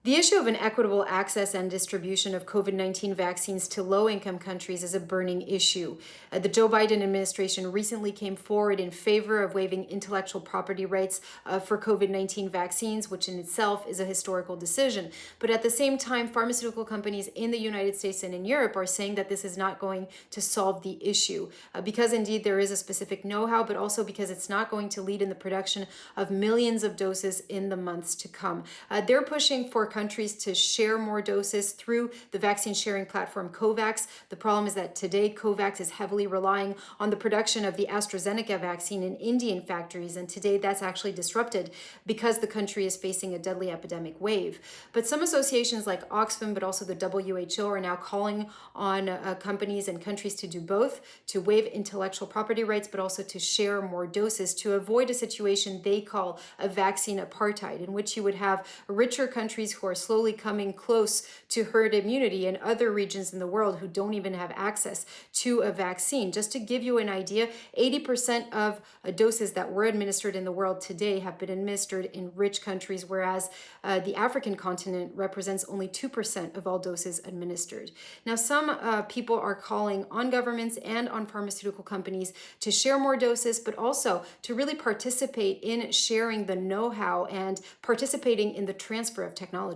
The issue of an equitable access and distribution of COVID-19 vaccines to low-income countries is a burning issue. The Joe Biden administration recently came forward in favor of waiving intellectual property rights for COVID-19 vaccines, which in itself is a historical decision. But at the same time, pharmaceutical companies in the United States and in Europe are saying that this is not going to solve the issue because indeed there is a specific know-how, but also because it's not going to lead in the production of millions of doses in the months to come. They're pushing for countries to share more doses through the vaccine sharing platform Covax. The problem is that today Covax is heavily relying on the production of the AstraZeneca vaccine in Indian factories, and today that's actually disrupted because the country is facing a deadly epidemic wave. But some associations like Oxfam, but also the WHO, are now calling on companies and countries to do both, to waive intellectual property rights, but also to share more doses to avoid a situation they call a vaccine apartheid, in which you would have richer countries who are slowly coming close to herd immunity and other regions in the world who don't even have access to a vaccine. Just to give you an idea, 80% of doses that were administered in the world today have been administered in rich countries, whereas the African continent represents only 2% of all doses administered. Now, some people are calling on governments and on pharmaceutical companies to share more doses, but also to really participate in sharing the know-how and participating in the transfer of technology.